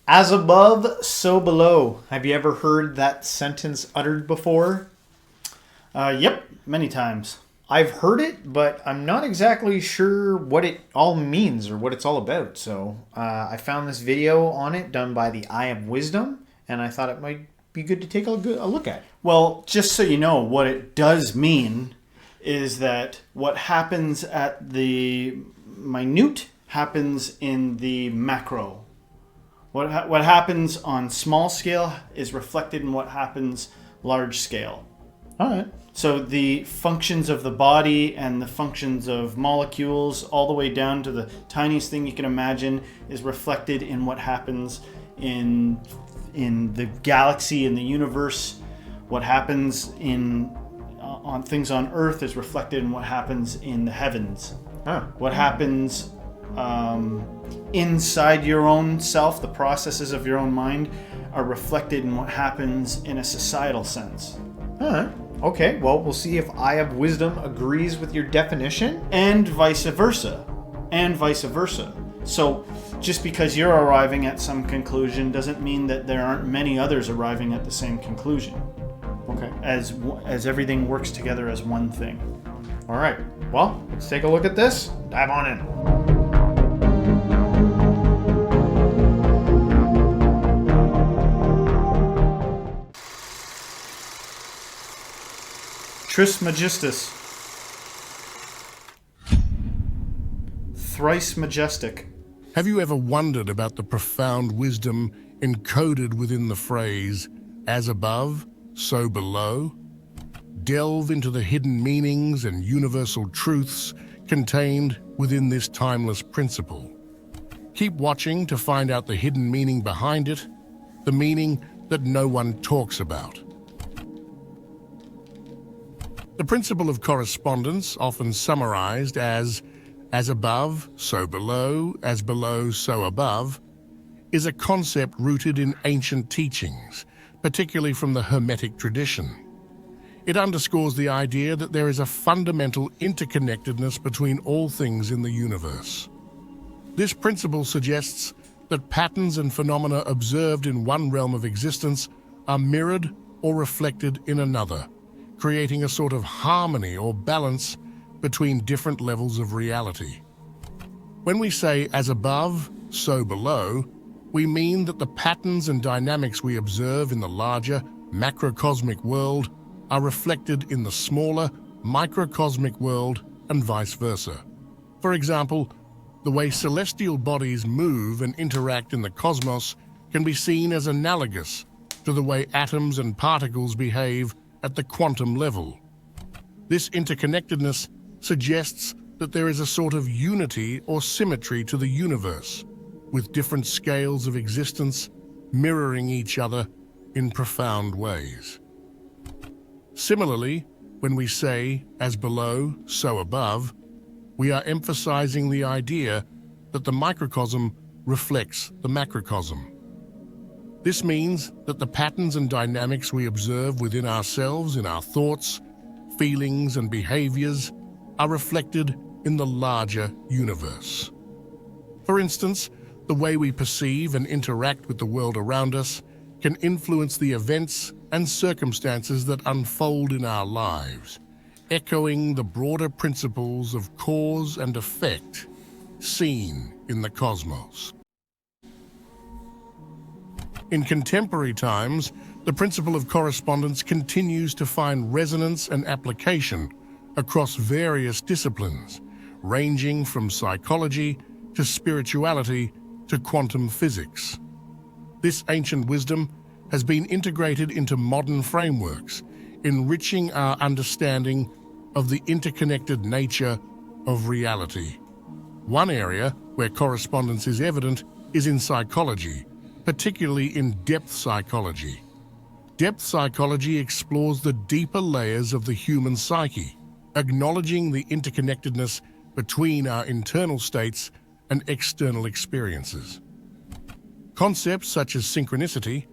As above, so below. Have you ever heard that sentence uttered before? Yep, many times. I've heard it, but I'm not exactly sure what it all means or what it's all about. So I found this video on it done by the Eye of Wisdom, and I thought it might be good to take a look at. Well, just so you know, what it does mean is that what happens at the minute happens in the macro. What happens on small scale is reflected in what happens large scale. All right. So the functions of the body and the functions of molecules, all the way down to the tiniest thing you can imagine, is reflected in what happens in the galaxy, in the universe. What happens on things on Earth is reflected in what happens in the heavens. What happens inside your own self, the processes of your own mind, are reflected in what happens in a societal sense. Okay, well, we'll see if Eye of Wisdom agrees with your definition. And vice versa. And vice versa. So just because you're arriving at some conclusion doesn't mean that there aren't many others arriving at the same conclusion. Okay. As everything works together as one thing. All right. Well, let's take a look at this. Dive on in. Trismegistus. Thrice majestic. Have you ever wondered about the profound wisdom encoded within the phrase, as above, so below? Delve into the hidden meanings and universal truths contained within this timeless principle. Keep watching to find out the hidden meaning behind it, the meaning that no one talks about. The principle of correspondence, often summarized as above, so below, as below, so above, is a concept rooted in ancient teachings, particularly from the Hermetic tradition. It underscores the idea that there is a fundamental interconnectedness between all things in the universe. This principle suggests that patterns and phenomena observed in one realm of existence are mirrored or reflected in another, creating a sort of harmony or balance between different levels of reality. When we say as above, so below, we mean that the patterns and dynamics we observe in the larger macrocosmic world are reflected in the smaller microcosmic world and vice versa. For example, the way celestial bodies move and interact in the cosmos can be seen as analogous to the way atoms and particles behave at the quantum level. This interconnectedness suggests that there is a sort of unity or symmetry to the universe, with different scales of existence mirroring each other in profound ways. Similarly, when we say, as below, so above, we are emphasizing the idea that the microcosm reflects the macrocosm. This means that the patterns and dynamics we observe within ourselves, in our thoughts, feelings, and behaviors, are reflected in the larger universe. For instance, the way we perceive and interact with the world around us can influence the events and circumstances that unfold in our lives, echoing the broader principles of cause and effect seen in the cosmos. In contemporary times, the principle of correspondence continues to find resonance and application across various disciplines, ranging from psychology to spirituality to quantum physics. This ancient wisdom has been integrated into modern frameworks, enriching our understanding of the interconnected nature of reality. One area where correspondence is evident is in psychology, particularly in depth psychology. Depth psychology explores the deeper layers of the human psyche, acknowledging the interconnectedness between our internal states and external experiences. Concepts such as synchronicity,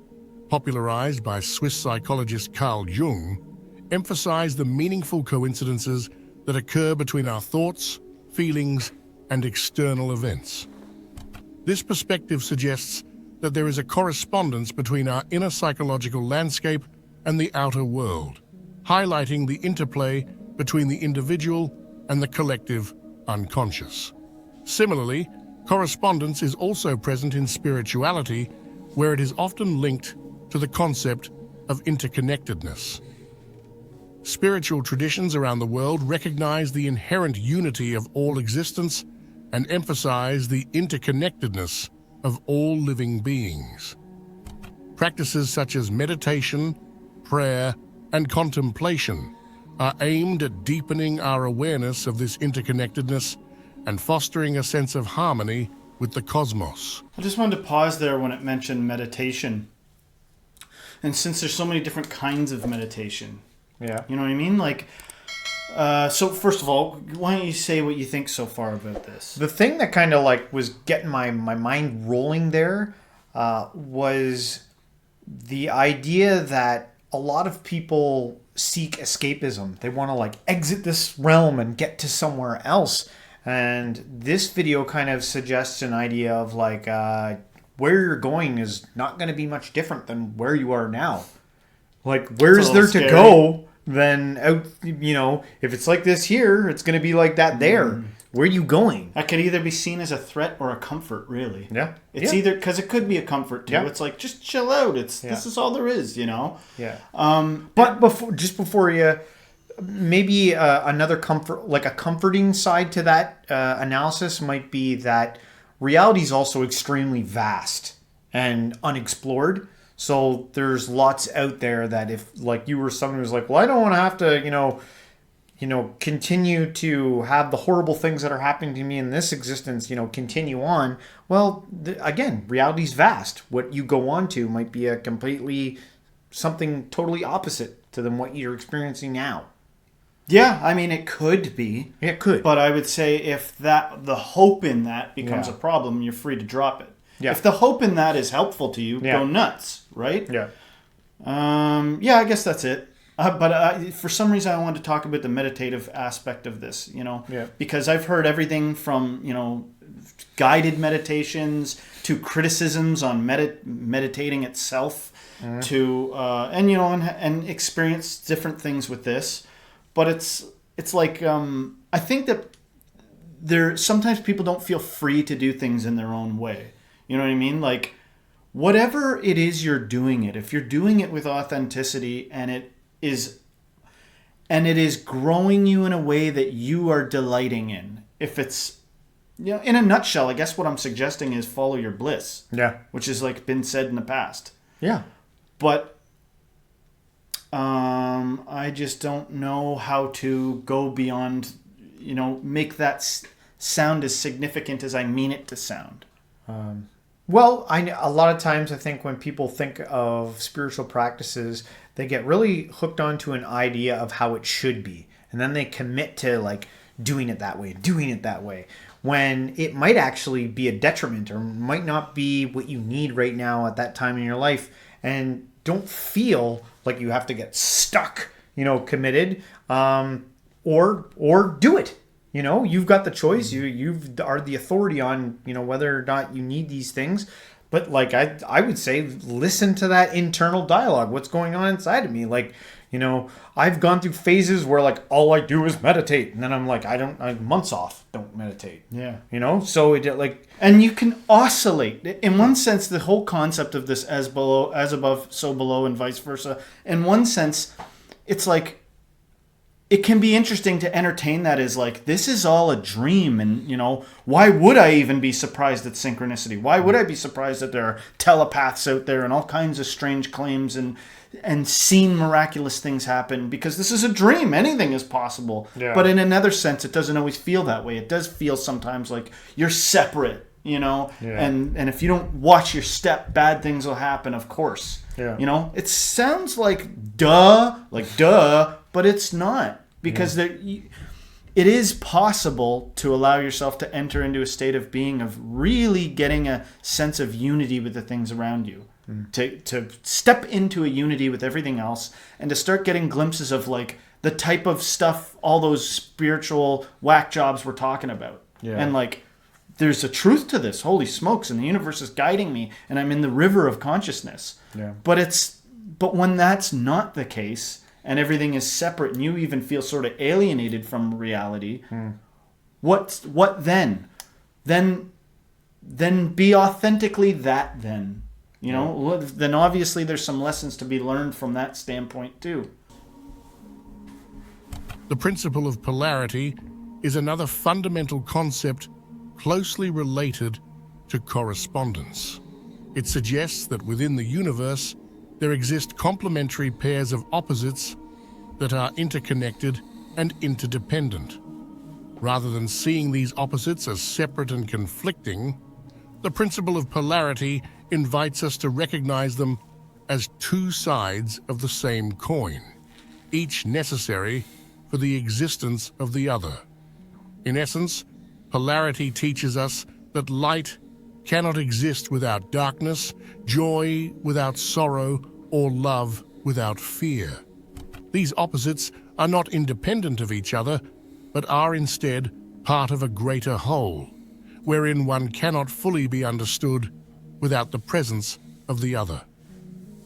popularized by Swiss psychologist Carl Jung, emphasize the meaningful coincidences that occur between our thoughts, feelings, and external events. This perspective suggests that there is a correspondence between our inner psychological landscape and the outer world, highlighting the interplay between the individual and the collective unconscious. Similarly, correspondence is also present in spirituality, where it is often linked to the concept of interconnectedness. Spiritual traditions around the world recognize the inherent unity of all existence and emphasize the interconnectedness of all living beings. Practices such as meditation, prayer, and contemplation are aimed at deepening our awareness of this interconnectedness and fostering a sense of harmony with the cosmos. I just wanted to pause there when it mentioned meditation. And since there's so many different kinds of meditation, Yeah. you know what I mean? Like, so first of all, why don't you say what you think so far about this? The thing that kind of like was getting my mind rolling there was the idea that a lot of people seek escapism. They want to like exit this realm and get to somewhere else. And this video kind of suggests an idea of like where you're going is not going to be much different than where you are now. Like, where's there to go then out, you know, if it's like this here, it's going to be like that there. Where are you going? That could either be seen as a threat or a comfort, really. Yeah. It's either, because it could be a comfort too. Yeah. It's like, just chill out. This is all there is, you know? Yeah. But before you, maybe another comfort, like a comforting side to that analysis might be that reality is also extremely vast and unexplored. So there's lots out there that if like you were someone who's like, well, I don't want to have to, you know, continue to have the horrible things that are happening to me in this existence, you know, continue on. Well, again, reality's vast. What you go on to might be something totally opposite to what you're experiencing now. Yeah, I mean, it could be. It could. But I would say if the hope in that becomes a problem, you're free to drop it. Yeah. If the hope in that is helpful to you, go nuts, right? Yeah. I guess that's it. But for some reason, I wanted to talk about the meditative aspect of this, you know, because I've heard everything from, you know, guided meditations to criticisms on meditating itself to, and, you know, and experienced different things with this. But it's like, I think that sometimes people don't feel free to do things in their own way. You know what I mean? Like, whatever it is you're doing it, if you're doing it with authenticity and it is growing you in a way that you are delighting in, if it's, you know, in a nutshell, I guess what I'm suggesting is follow your bliss. Yeah. Which has like been said in the past. Yeah. But I just don't know how to go beyond, you know, make that sound as significant as I mean it to sound. Well, a lot of times I think when people think of spiritual practices, they get really hooked onto an idea of how it should be. And then they commit to like doing it that way, when it might actually be a detriment or might not be what you need right now at that time in your life. And don't feel like you have to get stuck, you know, committed, or do it. You know, you've got the choice. You are the authority on, you know, whether or not you need these things. But like I would say, listen to that internal dialogue. What's going on inside of me? Like, you know, I've gone through phases where like all I do is meditate, and then I'm like, I'm months off, don't meditate. Yeah, you know. So it like, and you can oscillate. In one sense, the whole concept of this as above, so below, and vice versa. In one sense, it's like, it can be interesting to entertain that as like, this is all a dream. And, you know, why would I even be surprised at synchronicity? Why would I be surprised that there are telepaths out there and all kinds of strange claims and seen miraculous things happen? Because this is a dream. Anything is possible. Yeah. But in another sense, it doesn't always feel that way. It does feel sometimes like you're separate, you know, and if you don't watch your step, bad things will happen, of course. Yeah. You know, it sounds like duh, but it's not, because it is possible to allow yourself to enter into a state of being, of really getting a sense of unity with the things around you, to step into a unity with everything else, and to start getting glimpses of like the type of stuff, all those spiritual whack jobs we're talking about, and like there's a truth to this. Holy smokes, and the universe is guiding me, and I'm in the river of consciousness. Yeah. But when that's not the case, and everything is separate, and you even feel sort of alienated from reality, what then? Then be authentically that then. You know, then obviously there's some lessons to be learned from that standpoint too. The principle of polarity is another fundamental concept closely related to correspondence. It suggests that within the universe, there exist complementary pairs of opposites that are interconnected and interdependent. Rather than seeing these opposites as separate and conflicting, the principle of polarity invites us to recognize them as two sides of the same coin, each necessary for the existence of the other. In essence, polarity teaches us that light cannot exist without darkness, joy without sorrow, or love without fear. These opposites are not independent of each other, but are instead part of a greater whole, wherein one cannot fully be understood without the presence of the other.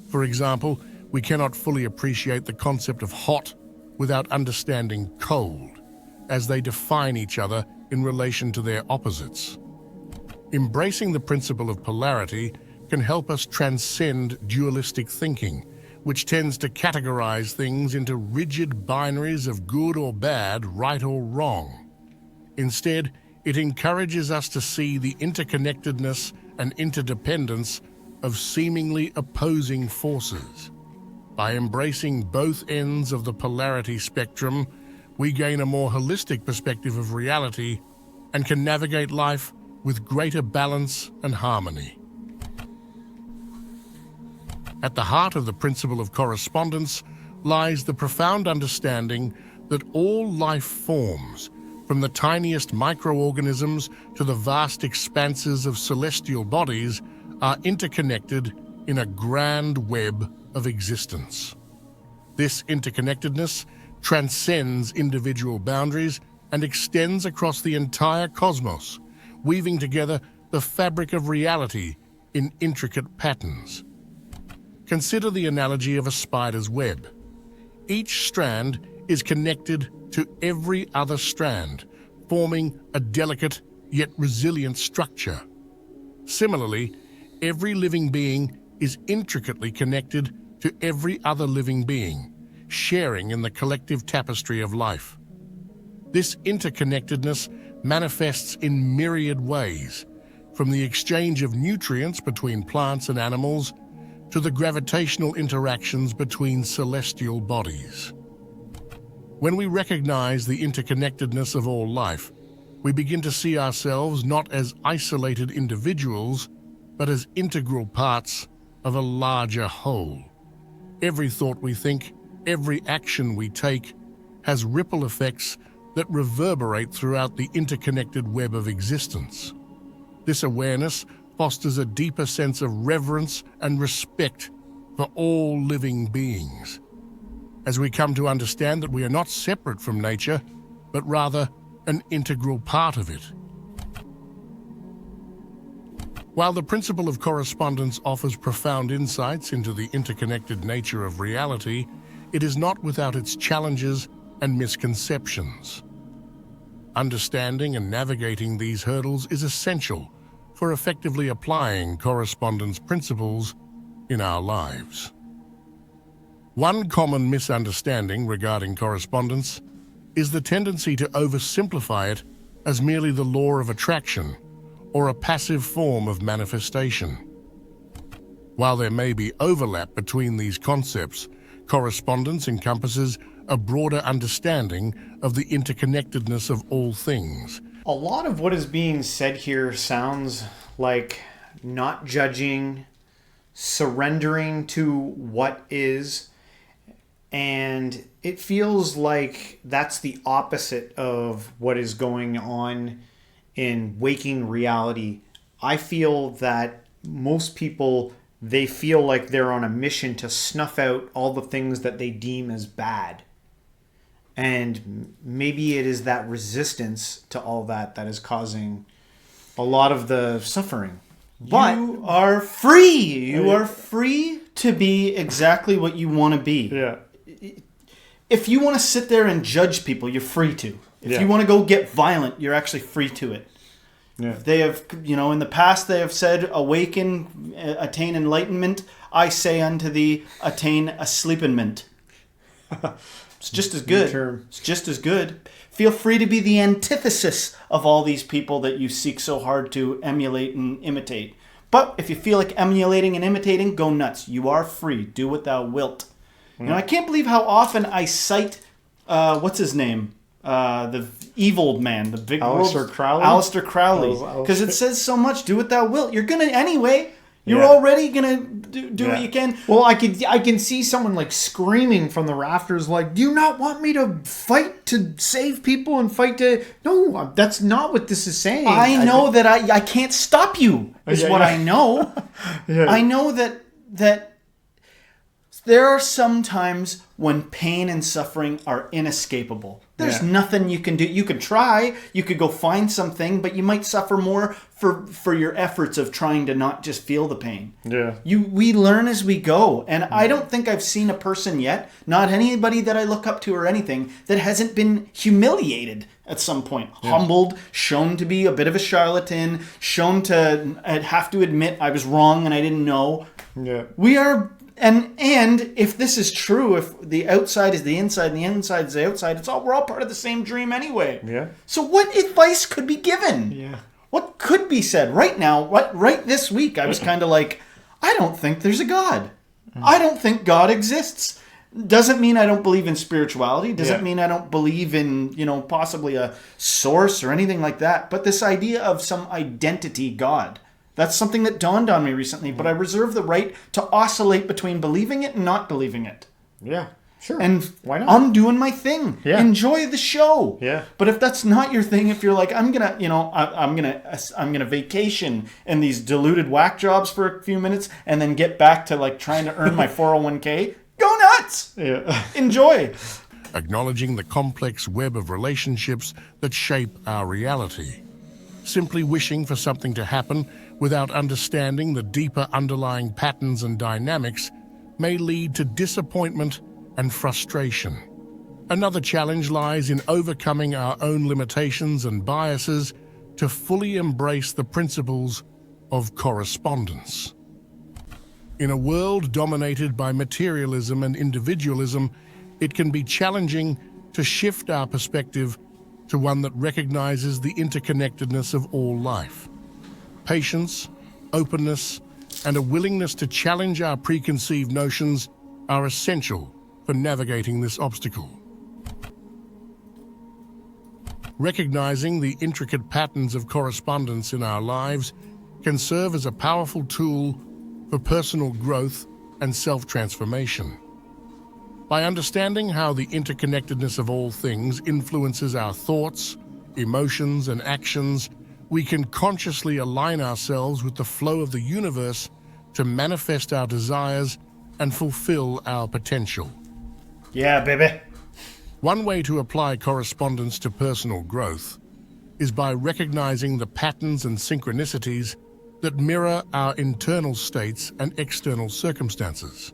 For example, we cannot fully appreciate the concept of hot without understanding cold, as they define each other in relation to their opposites. Embracing the principle of polarity can help us transcend dualistic thinking, which tends to categorize things into rigid binaries of good or bad, right or wrong. Instead, it encourages us to see the interconnectedness and interdependence of seemingly opposing forces. By embracing both ends of the polarity spectrum, we gain a more holistic perspective of reality and can navigate life with greater balance and harmony. At the heart of the principle of correspondence lies the profound understanding that all life forms, from the tiniest microorganisms to the vast expanses of celestial bodies, are interconnected in a grand web of existence. This interconnectedness transcends individual boundaries and extends across the entire cosmos, weaving together the fabric of reality in intricate patterns. Consider the analogy of a spider's web. Each strand is connected to every other strand, forming a delicate yet resilient structure. Similarly, every living being is intricately connected to every other living being, sharing in the collective tapestry of life. This interconnectedness manifests in myriad ways, from the exchange of nutrients between plants and animals to the gravitational interactions between celestial bodies. When we recognize the interconnectedness of all life, we begin to see ourselves not as isolated individuals, but as integral parts of a larger whole. Every thought we think, every action we take, has ripple effects that reverberate throughout the interconnected web of existence. This awareness fosters a deeper sense of reverence and respect for all living beings, as we come to understand that we are not separate from nature, but rather an integral part of it. While the principle of correspondence offers profound insights into the interconnected nature of reality, it is not without its challenges and misconceptions. Understanding and navigating these hurdles is essential for effectively applying correspondence principles in our lives. One common misunderstanding regarding correspondence is the tendency to oversimplify it as merely the law of attraction or a passive form of manifestation. While there may be overlap between these concepts, correspondence encompasses a broader understanding of the interconnectedness of all things. A lot of what is being said here sounds like not judging, surrendering to what is, and it feels like that's the opposite of what is going on in waking reality. I feel that most people, they feel like they're on a mission to snuff out all the things that they deem as bad. And maybe it is that resistance to all that that is causing a lot of the suffering. But you are free. You are free to be exactly what you want to be. yeah, If you want to sit there and judge people, you're free to. If Yeah. you want to go get violent, you're actually free to it. yeah, They have, in the past they have said, awaken, attain enlightenment. I say unto thee, attain asleepement. It's just as good. term. It's just as good. Feel free to be the antithesis of all these people that you seek so hard to emulate and imitate. But if you feel like emulating and imitating, go nuts. You are free. Do what thou wilt. I can't believe how often I cite, what's his name? The evil man, the big Aleister Crowley? Aleister Crowley, Oh, because it says so much. Do what thou wilt. You're gonna anyway. You're Yeah. already gonna do what Yeah. you can. Well, I can see someone like screaming from the rafters, like, "Do you not want me to fight to save people and fight to?" No, that's not what this is saying. I know that I can't stop you. Is Yeah, what yeah. I know. Yeah. I know that there are some times when pain and suffering are inescapable. There's Yeah. nothing you can do. You could try. You could go find something, but you might suffer more for your efforts of trying to not just feel the pain. Yeah. We learn as we go, and I don't think I've seen a person yet, not anybody that I look up to or anything, that hasn't been humiliated at some point, humbled, shown to be a bit of a charlatan, shown to have to admit I was wrong and I didn't know. Yeah. We are, and if this is true, if the outside is the inside and the inside is the outside, we're all part of the same dream anyway. Yeah. So what advice could be given? Yeah. What could be said right now? Right this week, I was kind of like, I don't think there's a God. I don't think God exists. Doesn't mean I don't believe in spirituality. Doesn't Yeah. mean I don't believe in, possibly a source or anything like that. But this idea of some identity God, that's something that dawned on me recently. But I reserve the right to oscillate between believing it and not believing it. Yeah. Sure. And why not? I'm doing my thing. Yeah. Enjoy the show. Yeah. But if that's not your thing, if you're like, I'm gonna vacation in these diluted whack jobs for a few minutes and then get back to like trying to earn my 401k, go nuts. Yeah. Enjoy. Acknowledging the complex web of relationships that shape our reality. Simply wishing for something to happen without understanding the deeper underlying patterns and dynamics may lead to disappointment and frustration. Another challenge lies in overcoming our own limitations and biases to fully embrace the principles of correspondence. In a world dominated by materialism and individualism, it can be challenging to shift our perspective to one that recognizes the interconnectedness of all life. Patience, openness, and a willingness to challenge our preconceived notions are essential for navigating this obstacle. Recognizing the intricate patterns of correspondence in our lives can serve as a powerful tool for personal growth and self-transformation. By understanding how the interconnectedness of all things influences our thoughts, emotions, and actions, we can consciously align ourselves with the flow of the universe to manifest our desires and fulfill our potential. Yeah, baby. One way to apply correspondence to personal growth is by recognizing the patterns and synchronicities that mirror our internal states and external circumstances.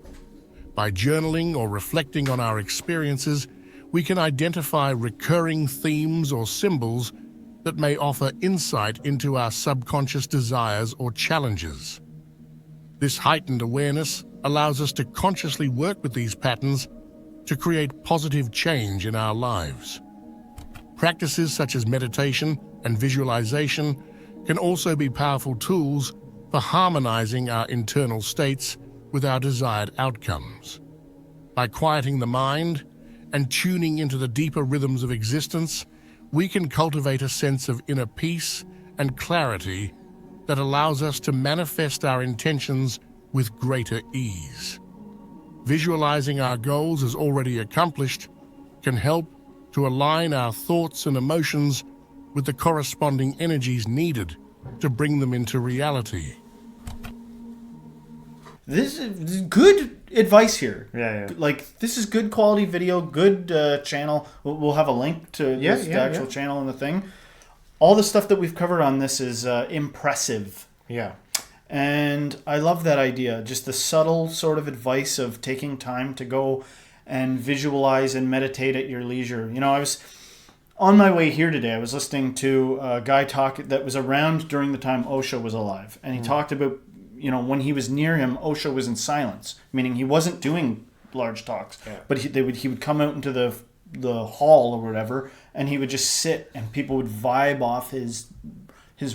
By journaling or reflecting on our experiences, we can identify recurring themes or symbols that may offer insight into our subconscious desires or challenges. This heightened awareness allows us to consciously work with these patterns to create positive change in our lives. Practices such as meditation and visualization can also be powerful tools for harmonizing our internal states with our desired outcomes. By quieting the mind and tuning into the deeper rhythms of existence, we can cultivate a sense of inner peace and clarity that allows us to manifest our intentions with greater ease. Visualizing our goals as already accomplished can help to align our thoughts and emotions with the corresponding energies needed to bring them into reality. This is good advice here. Yeah, yeah. Like, this is good quality video, good channel. We'll have a link to Yeah, this yeah, actual yeah. channel in the thing. all the stuff that we've covered on this is impressive. Yeah. And I love that idea. Just the subtle sort of advice of taking time to go and visualize and meditate at your leisure. You know, I was on my way here today. I was listening to a guy talk that was around during the time Osho was alive. And he talked about, you know, when he was near him, Osho was in silence, meaning he wasn't doing large talks. Yeah. But he would come out into the hall or whatever, and he would just sit, and people would vibe off his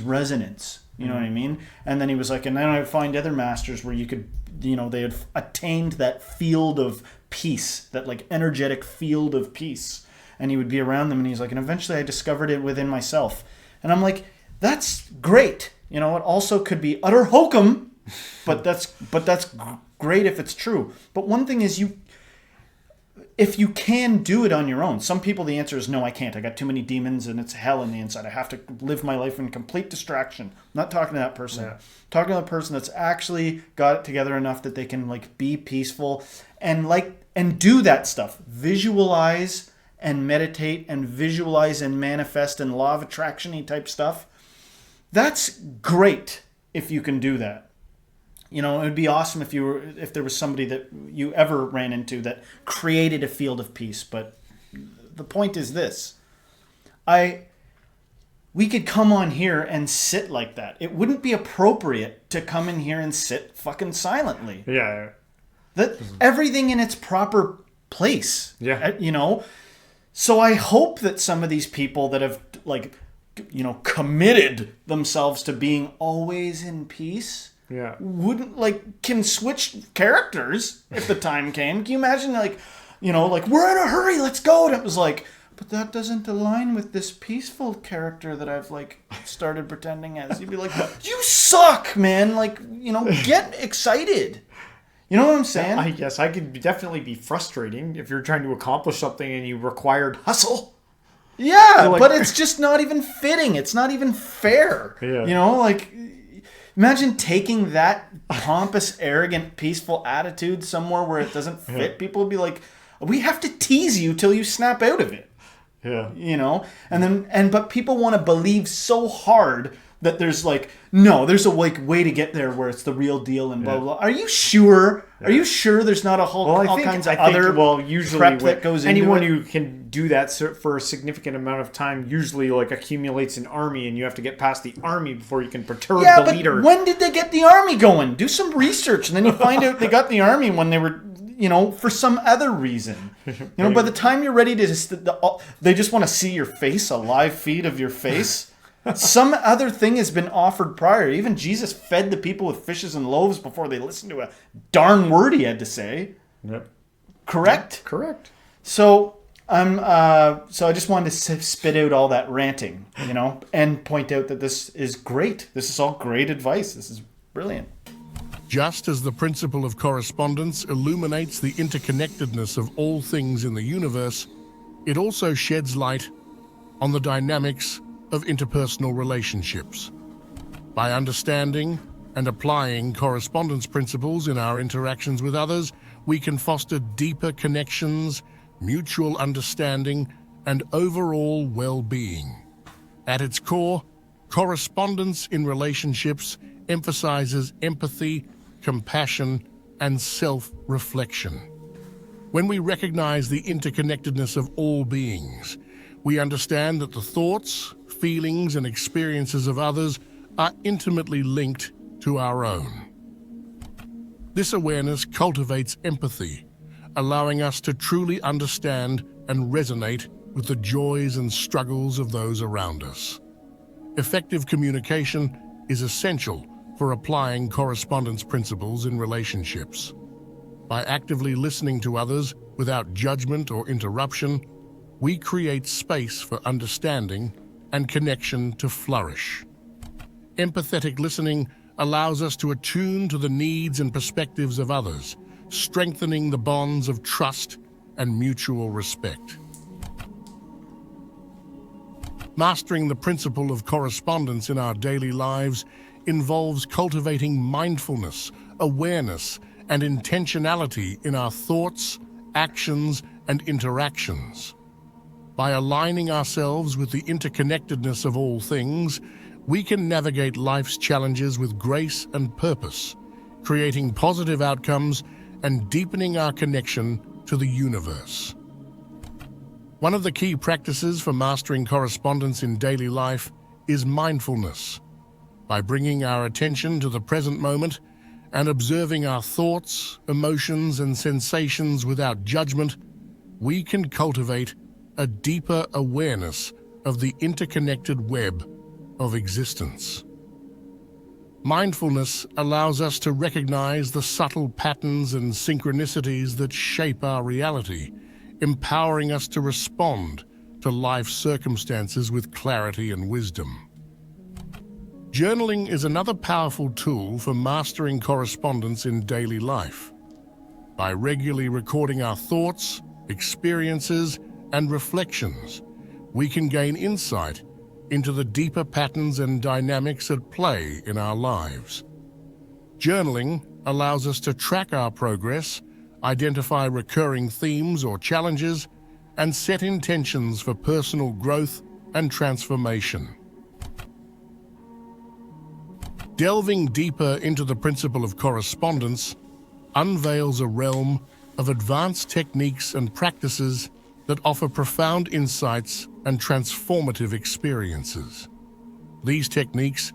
resonance. You know what I mean? And then he was like, and then I would find other masters where you could, you know, they had attained that field of peace, that like energetic field of peace. And he would be around them, and he's like, and eventually I discovered it within myself. And I'm like, that's great. You know, it also could be utter hokum, but that's great if it's true. But one thing is, if you can do it on your own. Some people, the answer is no, I can't. I got too many demons and it's hell in the inside. I have to live my life in complete distraction. I'm not talking to that person. Yeah. Talking to the person that's actually got it together enough that they can like be peaceful and do that stuff. Visualize and meditate and visualize and manifest and law of attraction-y type stuff. That's great if you can do that. You know, it would be awesome if there was somebody that you ever ran into that created a field of peace. But the point is this. We could come on here and sit like that. It wouldn't be appropriate to come in here and sit fucking silently. Yeah. That everything in its proper place. Yeah. You know? So I hope that some of these people that have like, you know, committed themselves to being always in peace can switch characters if the time came. Can you imagine, like, you know, like, we're in a hurry, let's go. And it was like, but that doesn't align with this peaceful character that I've like started pretending as. You'd be like, you suck, man. Like, you know, get excited. You know what I'm saying? I guess I could definitely be frustrating if you're trying to accomplish something and you required hustle. Yeah, like, but it's just not even fitting. It's not even fair. Yeah. You know, like, imagine taking that pompous, arrogant, peaceful attitude somewhere where it doesn't fit. People would be like, we have to tease you till you snap out of it. Yeah. You know? But people want to believe so hard that there's like, no, there's a way to get there where it's the real deal and blah, blah, blah. Are you sure? Yeah. Are you sure there's not all kinds of other usually prep that goes into anyone it? who can do that for a significant amount of time usually like accumulates an army, and you have to get past the army before you can perturb the leader. When did they get the army going? Do some research, and then you find out they got the army when they were, you know, for some other reason. You know, by the time you're ready to they just want to see your face, a live feed of your face. Some other thing has been offered prior. Even Jesus fed the people with fishes and loaves before they listened to a darn word he had to say. Yep. Correct? Correct. So I just wanted to spit out all that ranting, you know, and point out that this is great. This is all great advice. This is brilliant. Just as the principle of correspondence illuminates the interconnectedness of all things in the universe, it also sheds light on the dynamics of interpersonal relationships. By understanding and applying correspondence principles in our interactions with others, we can foster deeper connections, mutual understanding, and overall well-being. At its core, correspondence in relationships emphasizes empathy, compassion, and self-reflection. When we recognize the interconnectedness of all beings, we understand that the thoughts, feelings, and experiences of others are intimately linked to our own. This awareness cultivates empathy, allowing us to truly understand and resonate with the joys and struggles of those around us. Effective communication is essential for applying correspondence principles in relationships. By actively listening to others without judgment or interruption, we create space for understanding and connection to flourish. Empathetic listening allows us to attune to the needs and perspectives of others, strengthening the bonds of trust and mutual respect. Mastering the principle of correspondence in our daily lives involves cultivating mindfulness, awareness, and intentionality in our thoughts, actions, and interactions. By aligning ourselves with the interconnectedness of all things, we can navigate life's challenges with grace and purpose, creating positive outcomes and deepening our connection to the universe. One of the key practices for mastering correspondence in daily life is mindfulness. By bringing our attention to the present moment and observing our thoughts, emotions, and sensations without judgment, we can cultivate a deeper awareness of the interconnected web of existence. Mindfulness allows us to recognize the subtle patterns and synchronicities that shape our reality, empowering us to respond to life's circumstances with clarity and wisdom. Journaling is another powerful tool for mastering correspondence in daily life. By regularly recording our thoughts, experiences, and reflections, we can gain insight into the deeper patterns and dynamics at play in our lives. Journaling allows us to track our progress, identify recurring themes or challenges, and set intentions for personal growth and transformation. Delving deeper into the principle of correspondence unveils a realm of advanced techniques and practices that offer profound insights and transformative experiences. These techniques,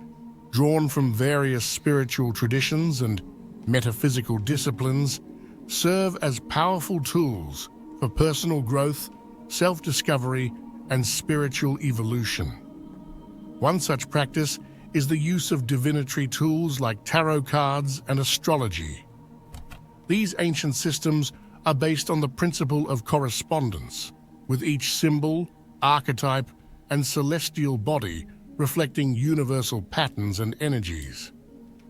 drawn from various spiritual traditions and metaphysical disciplines, serve as powerful tools for personal growth, self-discovery, and spiritual evolution. One such practice is the use of divinatory tools like tarot cards and astrology. These ancient systems are based on the principle of correspondence, with each symbol, archetype, and celestial body reflecting universal patterns and energies.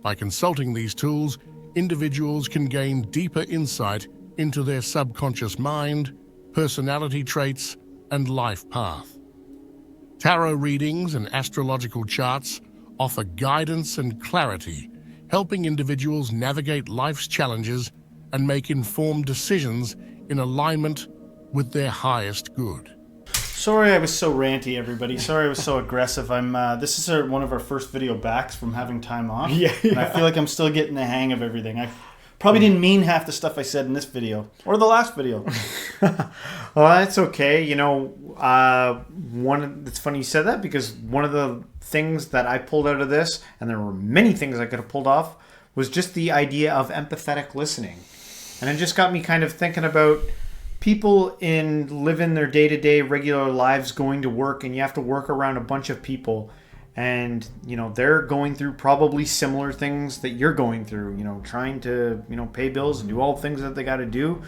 By consulting these tools, individuals can gain deeper insight into their subconscious mind, personality traits, and life path. Tarot readings and astrological charts offer guidance and clarity, helping individuals navigate life's challenges and make informed decisions in alignment with their highest good. Sorry I was so ranty, everybody. Sorry I was so aggressive. This is one of our first video backs from having time off. Yeah. And I feel like I'm still getting the hang of everything. I probably didn't mean half the stuff I said in this video. Or the last video. Well, that's okay. You know, it's funny you said that, because one of the things that I pulled out of this, and there were many things I could have pulled off, was just the idea of empathetic listening. And it just got me kind of thinking about people living their day-to-day regular lives, going to work, and you have to work around a bunch of people, and they're going through probably similar things that you're going through, trying to pay bills and do all the things that they got to do.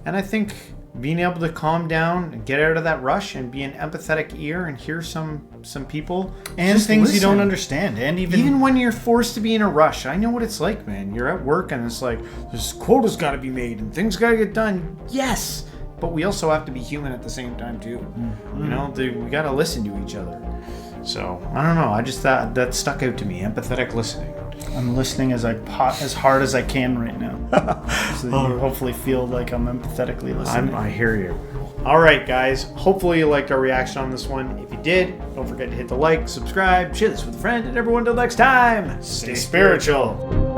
And I think being able to calm down and get out of that rush and be an empathetic ear and hear some people and things listen. You don't understand, and even when you're forced to be in a rush. I know what it's like, man. You're at work and it's like, this quota's got to be made and things got to get done. Yes, but we also have to be human at the same time too. Mm-hmm. We got to listen to each other. So I don't know. I just thought that stuck out to me. Empathetic listening. I'm listening as hard as I can right now, so that you hopefully feel like I'm empathetically listening. I hear you. All right, guys. Hopefully you liked our reaction on this one. If you did, don't forget to hit the like, subscribe, share this with a friend, and everyone. Till next time, Stay spiritual.